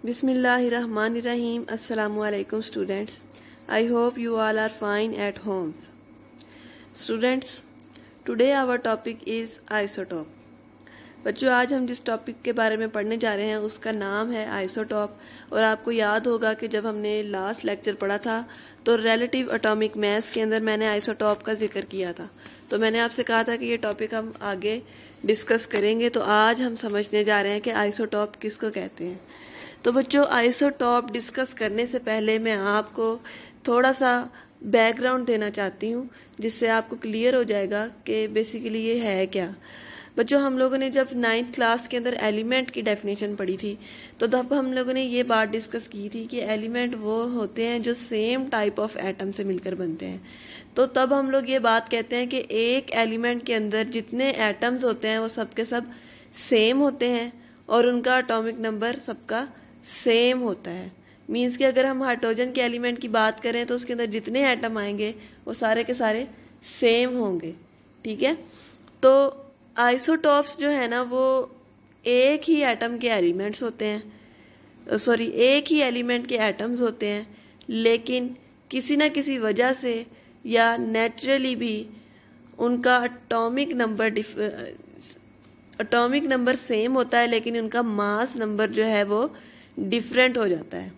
Bismillahirrahmanirrahim. Assalamu alaikum students. I hope you all are fine at homes. Students, today our topic is isotope. बच्चों, आज हम जिस topic के बारे में पढ़ने जा रहे हैं उसका नाम है आइसोटॉप। और आपको याद होगा कि जब हमने लास्ट लेक्चर पढ़ा था तो रिलेटिव एटॉमिक मास के अंदर मैंने आइसोटॉप का जिक्र किया था। तो मैंने आपसे कहा था कि ये टॉपिक हम आगे डिस्कस करेंगे। तो आज हम समझने जा रहे हैं कि आइसोटॉप किसको कहते हैं। तो बच्चों, आइसोटॉप डिस्कस करने से पहले मैं आपको थोड़ा सा बैकग्राउंड देना चाहती हूँ, जिससे आपको क्लियर हो जाएगा कि बेसिकली ये है क्या। बच्चों, हम लोगों ने जब 9th क्लास के अंदर एलिमेंट की डेफिनेशन पढ़ी थी तो तब हम लोगों ने ये बात डिस्कस की थी कि एलिमेंट वो होते हैं जो सेम टाइप ऑफ एटम से मिलकर बनते हैं। तो तब हम लोग ये बात कहते हैं कि एक एलिमेंट के अंदर जितने एटम्स होते हैं वो सब के सब सेम होते हैं और उनका एटॉमिक नंबर सबका सेम होता है। मीन्स कि अगर हम हाइड्रोजन के एलिमेंट की बात करें तो उसके अंदर जितने एटम आएंगे वो सारे के सारे सेम होंगे। ठीक है। तो आइसोटॉप्स जो है ना वो एक ही एटम के एलिमेंट्स होते हैं, एक ही एलिमेंट के एटम्स होते हैं, लेकिन किसी ना किसी वजह से या नेचुरली भी उनका एटॉमिक नंबर सेम होता है, लेकिन उनका मास नंबर जो है वो डिफरेंट हो जाता है।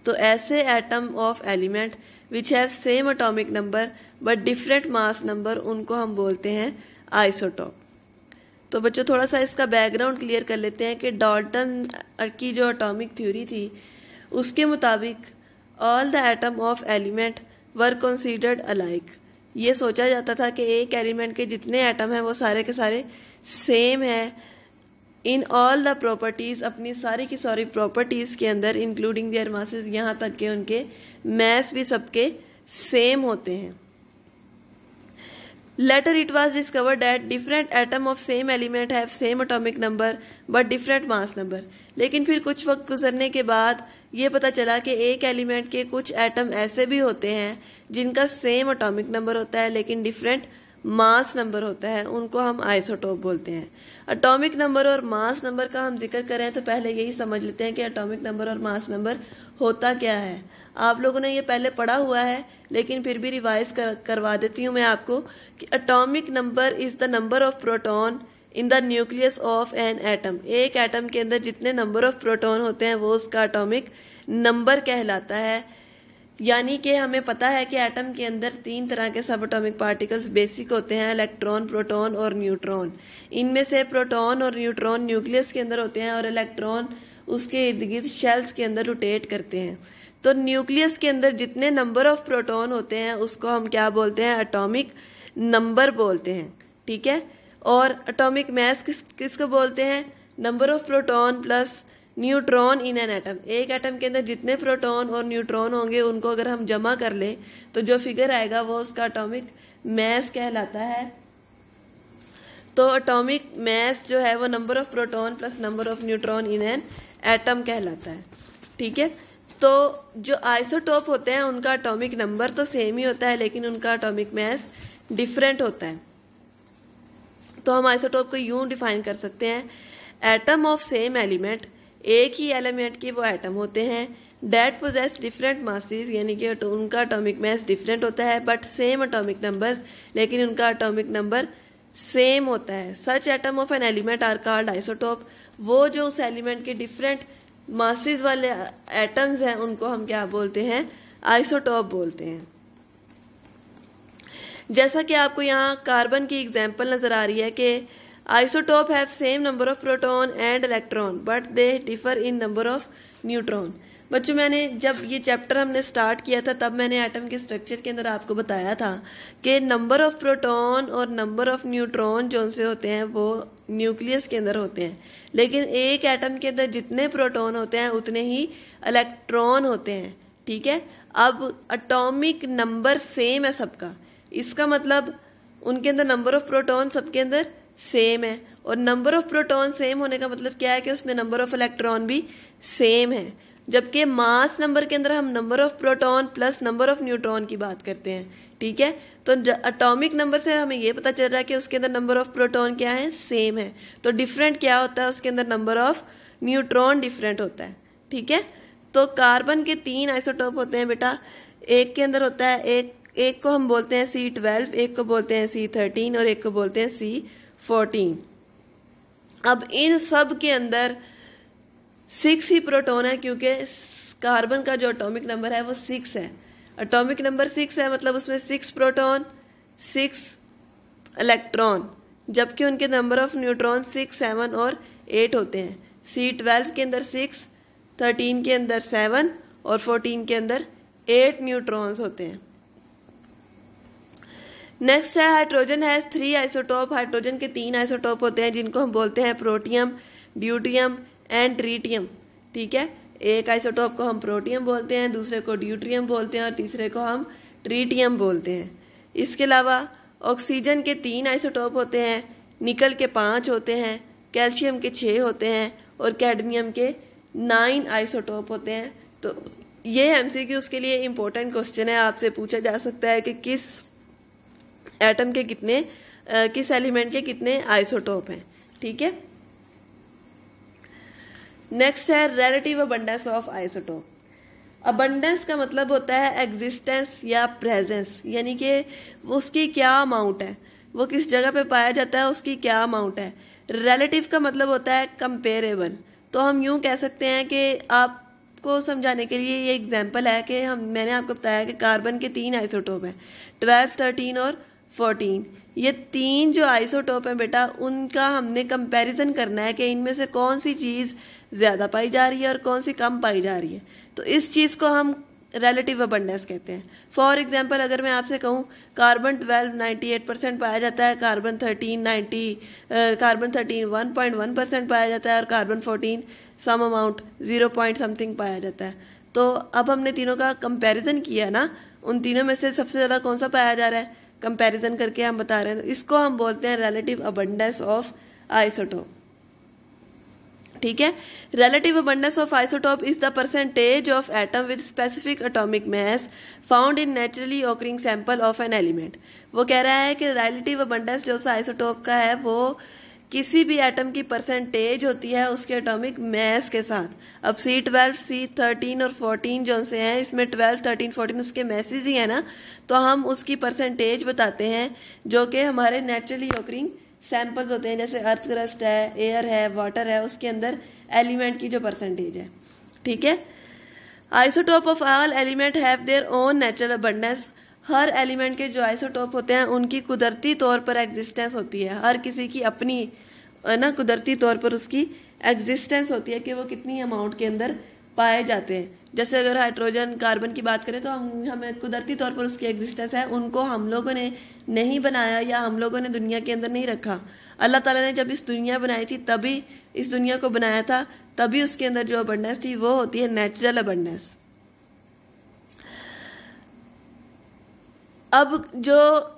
तो ऐसे atom of element which have same atomic number but different mass number, उनको हम बोलते हैं आइसोटॉप। तो बच्चों, थोड़ा सा इसका बैकग्राउंड क्लियर कर लेते हैं कि डाल्टन की जो एटॉमिक थ्योरी थी उसके मुताबिक all the atom of element were considered alike. ये सोचा जाता था कि एक एलिमेंट के जितने एटम हैं वो सारे के सारे सेम है इन ऑल द प्रॉपर्टीज, अपनी सारी की सारी प्रॉपर्टीज के अंदर, इंक्लूडिंग देयर मासेस, यहाँ तक के उनके मैस भी सबके सेम होते हैं। Later it was discovered that different atom of same element have same atomic number but different mass number। लेकिन फिर कुछ वक्त गुजरने के बाद ये पता चला कि एक एलिमेंट के कुछ एटम ऐसे भी होते हैं जिनका सेम एटॉमिक नंबर होता है लेकिन डिफरेंट मास नंबर होता है, उनको हम आइसोटोप बोलते हैं। एटॉमिक नंबर और मास नंबर का हम जिक्र करें तो पहले यही समझ लेते हैं कि एटॉमिक नंबर और मास नंबर होता क्या है। आप लोगों ने ये पहले पढ़ा हुआ है, लेकिन फिर भी रिवाइज करवा देती हूँ मैं आपको कि atomic number is the number of proton in the nucleus of an atom. एक एटम के अंदर जितने नंबर ऑफ प्रोटॉन होते हैं वो उसका एटॉमिक नंबर कहलाता है। यानी कि हमें पता है कि एटम के अंदर 3 तरह के सब एटॉमिक पार्टिकल्स बेसिक होते हैं, इलेक्ट्रॉन, प्रोटॉन और न्यूट्रॉन। इनमें से प्रोटॉन और न्यूट्रॉन न्यूक्लियस के अंदर होते हैं और इलेक्ट्रॉन उसके इर्द गिर्द शेल्स के अंदर रोटेट करते हैं। तो न्यूक्लियस के अंदर जितने नंबर ऑफ प्रोटॉन होते हैं उसको हम क्या बोलते हैं? एटॉमिक नंबर बोलते हैं। ठीक है। और एटॉमिक मास किसको बोलते हैं? Number of proton plus neutron in an atom. एक एटम के अंदर जितने प्रोटॉन और न्यूट्रॉन होंगे उनको अगर हम जमा कर ले तो जो फिगर आएगा वो उसका एटॉमिक मास कहलाता है। तो एटॉमिक मास जो है वो number of proton plus number of neutron in an atom कहलाता है। ठीक है। तो जो आइसोटोप होते हैं उनका एटॉमिक नंबर तो सेम ही होता है लेकिन उनका एटॉमिक मास डिफरेंट होता है। तो हम आइसोटोप को यूं डिफाइन कर सकते हैं, एटम ऑफ सेम एलिमेंट, एक ही एलिमेंट के वो एटम होते हैं, डेट पोजेस डिफरेंट मासेस, यानी कि उनका एटॉमिक मास डिफरेंट होता है बट सेम एटॉमिक नंबर्स, लेकिन उनका एटॉमिक नंबर सेम होता है। Such atom of an element are called isotope. वो जो उस एलिमेंट के डिफरेंट मासेस वाले एटम्स हैं उनको हम क्या बोलते हैं? आइसोटोप बोलते हैं। जैसा कि आपको यहाँ कार्बन की एग्जांपल नजर आ रही है कि isotope have same number of proton and electron but they differ in number of neutron. बच्चों, मैंने जब ये चैप्टर हमने स्टार्ट किया था तब मैंने एटम के स्ट्रक्चर के अंदर आपको बताया था कि नंबर ऑफ प्रोटॉन और नंबर ऑफ न्यूट्रॉन जो से होते हैं वो न्यूक्लियस के अंदर होते हैं, लेकिन एक एटम के अंदर जितने प्रोटॉन होते हैं उतने ही इलेक्ट्रॉन होते हैं। ठीक है। अब एटॉमिक नंबर सेम है सबका, इसका मतलब उनके अंदर नंबर ऑफ प्रोटॉन सबके अंदर सेम है, और नंबर ऑफ प्रोटॉन सेम होने का मतलब क्या है कि उसमें नंबर ऑफ इलेक्ट्रॉन भी सेम है। जबकि मास नंबर के अंदर हम number of proton plus number of neutron की बात करते हैं। ठीक है। तो एटॉमिक नंबर से हमें ये पता चल रहा है कि उसके अंदर नंबर ऑफ प्रोटॉन क्या है? सेम है। तो डिफरेंट क्या होता है? उसके अंदर नंबर ऑफ न्यूट्रॉन डिफरेंट होता है। ठीक है, तो कार्बन के 3 आइसोटोप होते हैं बेटा। एक के अंदर होता है एक को हम बोलते हैं C12, एक को बोलते हैं C13 और एक को बोलते हैं C14। अब इन सब के अंदर 6 ही प्रोटॉन है, क्योंकि कार्बन का जो एटॉमिक नंबर है वो 6 है। एटॉमिक नंबर 6 है, मतलब उसमें 6 प्रोटॉन 6 इलेक्ट्रॉन, जबकि उनके नंबर ऑफ न्यूट्रॉन 6, 7 और 8 होते हैं। C12 के अंदर 6, 13 के अंदर 7 और 14 के अंदर 8 न्यूट्रॉन्स होते हैं। नेक्स्ट है हाइड्रोजन हैज 3 आइसोटोप। हाइड्रोजन के 3 आइसोटोप होते हैं जिनको हम बोलते हैं प्रोटियम, ड्यूटियम एंड ट्रीटियम। ठीक है, एक आइसोटोप को हम प्रोटियम बोलते हैं, दूसरे को ड्यूट्रियम बोलते हैं और तीसरे को हम ट्रीटियम बोलते हैं। इसके अलावा ऑक्सीजन के 3 आइसोटोप होते हैं, निकल के 5 होते हैं, कैल्शियम के 6 होते हैं और कैडमियम के 9 आइसोटोप होते हैं। तो ये एमसीक्यू के लिए इम्पोर्टेंट क्वेश्चन है, आपसे पूछा जा सकता है कि किस एटम के कितने किस एलिमेंट के कितने आइसोटोप हैं। ठीक है, नेक्स्ट है relative abundance of isotope. Abundance का मतलब होता है एग्जिस्टेंस या प्रेजेंस, यानी कि उसकी क्या अमाउंट है, वो किस जगह पे पाया जाता है, उसकी क्या अमाउंट है। रिलेटिव का मतलब होता है कंपेरेबल। तो हम यूं कह सकते हैं कि आपको समझाने के लिए ये एग्जांपल है कि मैंने आपको बताया कि कार्बन के 3 आइसोटोप हैं, 12, 13 और 14। ये 3 जो आइसोटोप हैं बेटा, उनका हमने कंपैरिजन करना है कि इनमें से कौन सी चीज़ ज़्यादा पाई जा रही है और कौन सी कम पाई जा रही है। तो इस चीज़ को हम रिलेटिव अबंडेंस कहते हैं। फॉर एग्जांपल अगर मैं आपसे कहूँ कार्बन 12 98% पाया जाता है, कार्बन 13 1.1% पाया जाता है और कार्बन 14 सम अमाउंट 0 समथिंग पाया जाता है। तो अब हमने तीनों का कंपैरिजन किया ना, उन तीनों में से सबसे ज़्यादा कौन सा पाया जा रहा है, कंपैरिजन करके हम बता रहे हैं। तो इसको हम बोलते हैं रिलेटिव अबंडेंस ऑफ आइसोटोप। ठीक है, relative abundance of isotope is the percentage of atom with specific atomic mass found in naturally occurring sample of an element. वो कह रहा है कि रिलेटिव अबंडेंस जो आइसोटोप का है वो किसी भी एटम की परसेंटेज होती है उसके एटॉमिक मास के साथ। अब C12, C13 और 14 जो से हैं, इसमें 12, 13, 14 उसके मैसेज ही है ना, तो हम उसकी परसेंटेज बताते हैं जो कि हमारे नेचुरली ऑकरिंग सैंपल्स होते हैं, जैसे अर्थ क्रस्ट है, एयर है, वाटर है, उसके अंदर एलिमेंट की जो परसेंटेज है। ठीक है, isotope of all element have their own natural abundance. Her element के जो आइसोटोप होते हैं उनकी कुदरती तौर पर एग्जिस्टेंस होती है। हर किसी की अपनी ना कुदरती तौर पर उसकी एग्जिस्टेंस होती है कि वो कितनी अमाउंट के अंदर पाए जाते हैं। जैसे अगर हाइड्रोजन कार्बन की बात करें तो हमें कुदरती तौर पर उसकी एग्जिस्टेंस है, उनको हम लोगों ने नहीं बनाया या हम लोगों ने दुनिया के अंदर नहीं रखा। अल्लाह ताला ने जब इस दुनिया बनाई थी तभी इस दुनिया को बनाया था, तभी उसके अंदर जो अबंडेंस थी वो होती है नेचुरल अबंडेंस। अब जो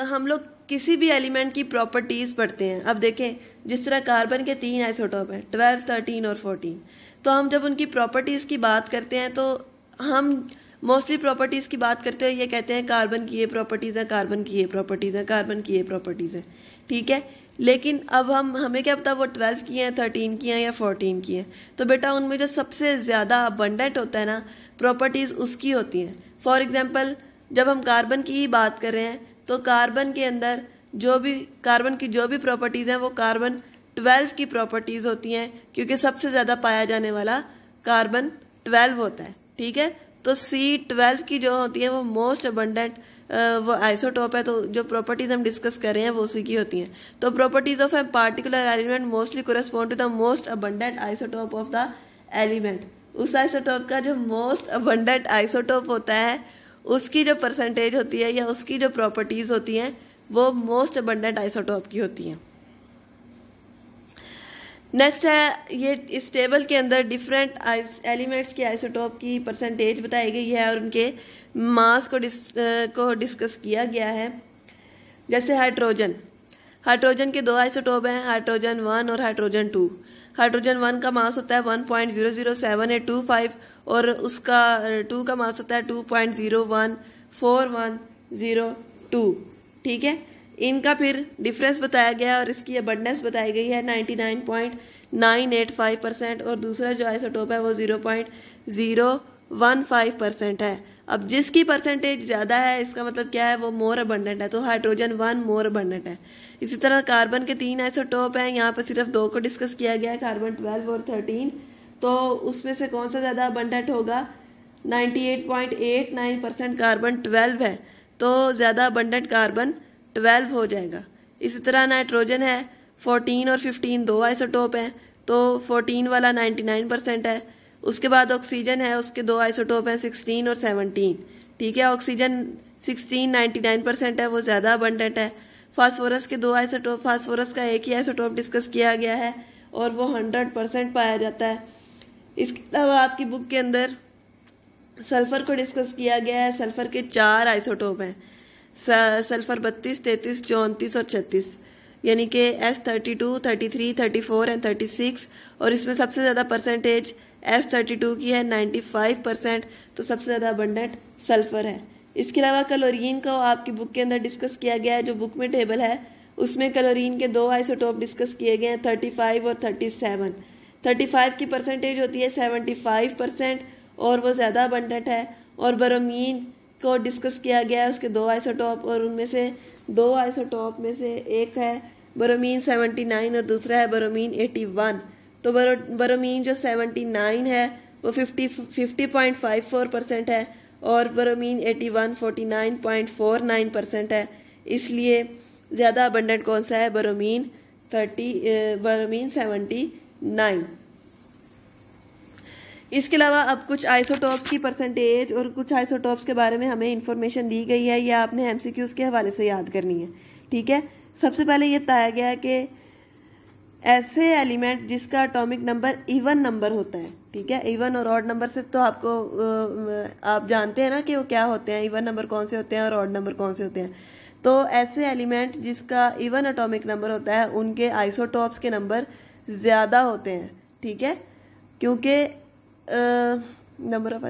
हम लोग किसी भी एलिमेंट की प्रॉपर्टीज पढ़ते हैं, अब देखें जिस तरह कार्बन के 3 आइसोटोप हैं 12, 13 और 14, तो हम जब उनकी प्रॉपर्टीज की बात करते हैं तो हम मोस्टली प्रॉपर्टीज की बात करते हैं, ये कहते हैं कार्बन की ये प्रॉपर्टीज है, कार्बन की ये प्रॉपर्टीज है, कार्बन की ये प्रॉपर्टीज है। ठीक है, लेकिन अब हमें क्या पता वो 12 की हैं, 13 की हैं या 14 की हैं। तो बेटा उनमें जो सबसे ज़्यादा अबंडेंट होता है ना प्रॉपर्टीज उसकी होती हैं। फॉर एग्जाम्पल जब हम कार्बन की ही बात कर रहे हैं तो कार्बन के अंदर कार्बन की जो भी प्रॉपर्टीज़ हैं वो कार्बन 12 की प्रॉपर्टीज़ होती हैं, क्योंकि सबसे ज़्यादा पाया जाने वाला कार्बन 12 होता है। ठीक है, तो C12 की जो होती है वो मोस्ट अबंडेंट वो आइसोटोप है। तो जो प्रॉपर्टीज हम डिस्कस कर रहे हैं वो उसी की होती हैं। तो properties of a particular element mostly correspond to the most abundant isotope of the element. उस आइसोटोप का जो मोस्ट अबंडेंट आइसोटोप होता है उसकी जो परसेंटेज होती है या उसकी जो प्रॉपर्टीज होती हैं वो मोस्ट अबंडेंट आइसोटोप की होती हैं। नेक्स्ट है ये इस टेबल के अंदर डिफरेंट एलिमेंट्स के आइसोटोप की परसेंटेज बताई गई है और उनके मास को डिस्कस किया गया है। जैसे हाइड्रोजन के 2 आइसोटोप हैं, हाइड्रोजन 1 और हाइड्रोजन 2। हाइड्रोजन 1 का मास होता है 1.007825 और उसका 2 का मास होता है 2.014102। ठीक है, इनका फिर डिफरेंस बताया गया और इसकी अबंडेंस बताई गई है 99.9 0.985% और दूसरा जो आइसोटोप है वो 0.015% है। अब जिसकी परसेंटेज ज़्यादा है इसका मतलब क्या है, वो मोर अबंडेंट है, तो हाइड्रोजन 1 मोर अबंडेंट है। इसी तरह कार्बन के 3 आइसोटोप हैं, यहाँ पर सिर्फ 2 को डिस्कस किया गया है, कार्बन 12 और 13। तो उसमें से कौन सा ज़्यादा अबंडेंट होगा, 98.89% कार्बन 12 है, तो ज़्यादा अबंडेंट कार्बन 12 हो जाएगा। इसी तरह नाइट्रोजन है, 14 और 15 2 आइसोटोप हैं, तो 14 वाला 99% है। उसके बाद ऑक्सीजन है, उसके 2 आइसोटोप हैं, 16 और 17। ठीक है, ऑक्सीजन 16 99% है, वो ज़्यादा अबंडेंट है। फास्फोरस के 2 आइसोटोप, फास्फोरस का एक ही आइसोटोप डिस्कस किया गया है और वो 100% पाया जाता है। इसके अलावा आपकी बुक के अंदर सल्फर को डिस्कस किया गया है। सल्फर के 4 आइसोटोप हैं, सल्फर 32, 33, 34 और 36, यानी कि S32, 33, 34 एंड 36। और इसमें सबसे ज़्यादा परसेंटेज S32 की है, 95%, तो सबसे ज़्यादा अबंडेंट सल्फर है। इसके अलावा क्लोरीन को आपकी बुक के अंदर डिस्कस किया गया है। जो बुक में टेबल है उसमें क्लोरीन के 2 आइसोटोप डिस्कस किए गए हैं, 35 और 37। 35 की परसेंटेज होती है 75% और वो ज़्यादा अबंडेंट है। और ब्रोमीन को डिस्कस किया गया है, उसके 2 आइसोटोप, और उनमें से 2 आइसोटोप में से एक है ब्रोमीन 79 और दूसरा है ब्रोमीन 81। तो ब्रोमीन जो 79 है वो 50.54% है और ब्रोमीन 81 49.49% है। इसलिए ज़्यादा अबंडेंट कौन सा है, ब्रोमीन 79। इसके अलावा अब कुछ आइसोटोप्स की परसेंटेज और कुछ आइसोटोप्स के बारे में हमें इंफॉर्मेशन दी गई है, या आपने एमसीक्यूज़ के हवाले से याद करनी है। ठीक है, सबसे पहले ये बताया गया है कि ऐसे एलिमेंट जिसका एटॉमिक नंबर इवन नंबर होता है। ठीक है, इवन और ऑड नंबर से तो आपको आप जानते हैं ना कि वो क्या होते हैं, इवन नंबर कौन से होते हैं और ऑड नंबर कौन से होते हैं। तो ऐसे एलिमेंट जिसका इवन एटॉमिक नंबर होता है उनके आइसोटोप्स के नंबर ज़्यादा होते हैं। ठीक है, क्योंकि number of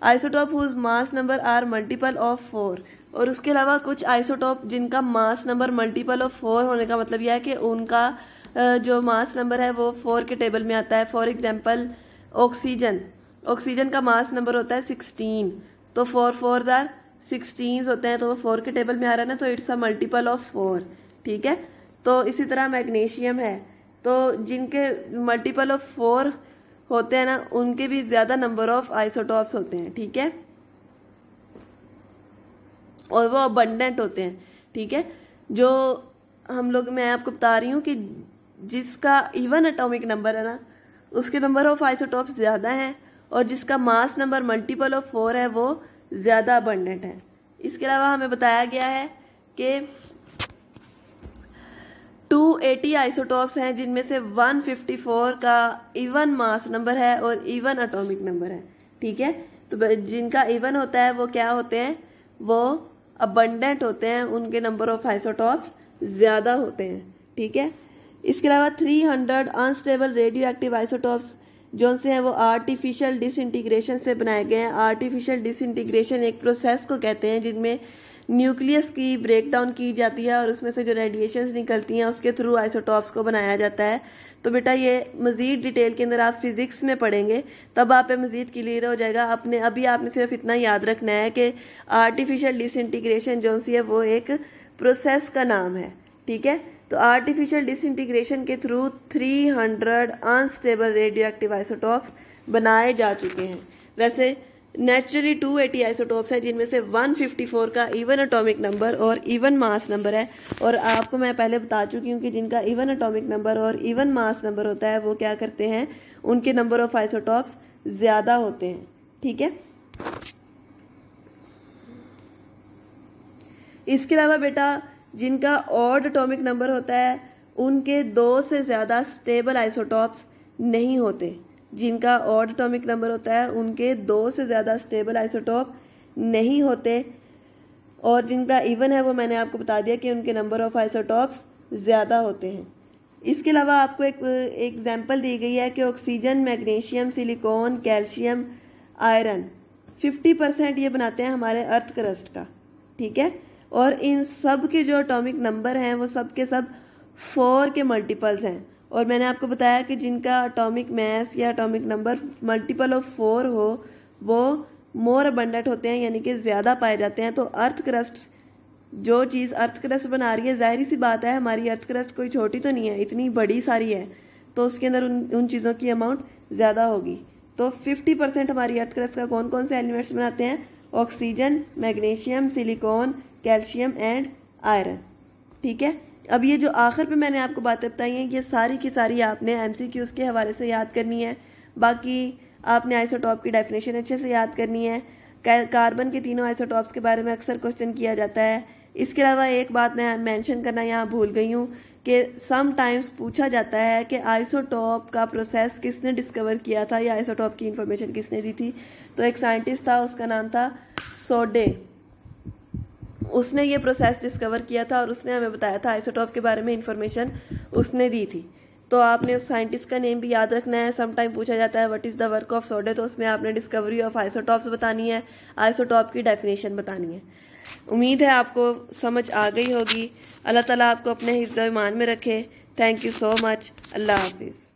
isotope whose mass number are multiple of 4। और उसके अलावा कुछ आइसोटोप जिनका मास नंबर मल्टीपल ऑफ 4 होने का मतलब यह है कि उनका जो मास नंबर है वो 4 के टेबल में आता है। फॉर एग्जांपल ऑक्सीजन का मास नंबर होता है 16, तो 4 4 आर 16 होते हैं, तो वो 4 के टेबल में आ रहा है ना, तो इट्स अ मल्टीपल ऑफ 4। ठीक है, तो इसी तरह मैग्नीशियम है, तो जिनके मल्टीपल ऑफ 4 होते हैं ना उनके भी ज़्यादा नंबर ऑफ आइसोटोप्स होते हैं। ठीक है, और वो अबंडेंट होते हैं। ठीक है, जो मैं आपको बता रही हूँ कि जिसका इवन एटॉमिक नंबर है ना उसके नंबर ऑफ आइसोटोप्स ज़्यादा हैं और जिसका मास नंबर मल्टीपल ऑफ 4 है वो ज़्यादा अबंडेंट है। इसके अलावा हमें बताया गया है कि 280 आइसोटोप्स हैं जिनमें से 154 का इवन मास नंबर है और इवन एटॉमिक नंबर है। ठीक है, तो जिनका इवन होता है वो क्या होते हैं, वो अबंडेंट होते हैं, उनके नंबर ऑफ आइसोटोप्स ज़्यादा होते हैं। ठीक है, इसके अलावा 300 अनस्टेबल रेडियो एक्टिव आइसोटोप्स जो से हैं वो आर्टिफिशियल डिसइंटीग्रेशन से बनाए गए हैं। आर्टिफिशियल डिसइंटीग्रेशन एक प्रोसेस को कहते हैं जिनमें न्यूक्लियस की ब्रेकडाउन की जाती है और उसमें से जो रेडिएशंस निकलती हैं उसके थ्रू आइसोटोप्स को बनाया जाता है। तो बेटा ये मज़ीद डिटेल के अंदर आप फिज़िक्स में पढ़ेंगे तब आप पे मज़ीद क्लियर हो जाएगा। अभी आपने सिर्फ इतना याद रखना है कि आर्टिफिशियल डिसइंटीग्रेशन जो सी है वो एक प्रोसेस का नाम है। ठीक है, तो आर्टिफिशियल डिसइंटीग्रेशन के through 300 unstable radio active isotopes बनाए जा चुके हैं। वैसे नेचुरली 280 आइसोटोप्स है जिनमें से 154 का इवन एटॉमिक नंबर और इवन मास नंबर है। और आपको मैं पहले बता चुकी हूँ कि जिनका इवन एटॉमिक नंबर और इवन मास नंबर होता है वो क्या करते हैं, उनके नंबर ऑफ आइसोटोप्स ज़्यादा होते हैं। ठीक है, इसके अलावा बेटा जिनका ऑड एटॉमिक नंबर होता है उनके 2 से ज़्यादा स्टेबल आइसोटोप्स नहीं होते। जिनका ऑड एटॉमिक नंबर होता है उनके 2 से ज़्यादा स्टेबल आइसोटोप नहीं होते और जिनका इवन है वो मैंने आपको बता दिया कि उनके नंबर ऑफ आइसोटोप्स ज़्यादा होते हैं। इसके अलावा आपको एक एग्जांपल दी गई है कि oxygen, magnesium, silicon, calcium, iron 50% ये बनाते हैं हमारे अर्थ क्रस्ट का। ठीक है, और इन सब के जो एटॉमिक नंबर हैं वो सब के सब 4 के मल्टीपल्स हैं और मैंने आपको बताया कि जिनका एटॉमिक मास या एटॉमिक नंबर मल्टीपल ऑफ 4 हो वो मोर अबंडेंट होते हैं, यानी कि ज़्यादा पाए जाते हैं। तो अर्थ क्रस्ट, जो चीज़ अर्थ क्रस्ट बना रही है, जाहिर सी बात है हमारी अर्थ क्रस्ट कोई छोटी तो नहीं है, इतनी बड़ी सारी है, तो उसके अंदर उन चीज़ों की अमाउंट ज़्यादा होगी। तो 50% हमारी अर्थ क्रस्ट का कौन कौन से एलिमेंट्स बनाते हैं? Oxygen, magnesium, silicon, calcium and iron. ठीक है, अब ये जो आखिर पे मैंने आपको बातें बताई हैं ये सारी की सारी आपने MCQs के हवाले से याद करनी है। बाकी आपने आइसोटॉप की डेफिनेशन अच्छे से याद करनी है। कार्बन के तीनों आइसोटॉप्स के बारे में अक्सर क्वेश्चन किया जाता है। इसके अलावा एक बात मैं मेंशन करना यहाँ भूल गई हूँ कि समटाइम्स पूछा जाता है कि आइसोटॉप का प्रोसेस किसने डिस्कवर किया था या आइसोटॉप की इंफॉर्मेशन किसने दी थी। तो एक साइंटिस्ट था, उसका नाम था सोडे। उसने ये प्रोसेस डिस्कवर किया था और उसने हमें बताया था, आइसोटॉप के बारे में इंफॉर्मेशन उसने दी थी। तो आपने उस साइंटिस्ट का नेम भी याद रखना है। सम टाइम पूछा जाता है what is the work of सोडे, तो उसमें आपने डिस्कवरी ऑफ आइसोटॉप्स बतानी है, आइसोटॉप की डेफिनेशन बतानी है। उम्मीद है आपको समझ आ गई होगी। अल्लाह ताला आपको अपने हिफ्ज़-ए-ईमान में रखे। Thank you so much. अल्लाह हाफिज़।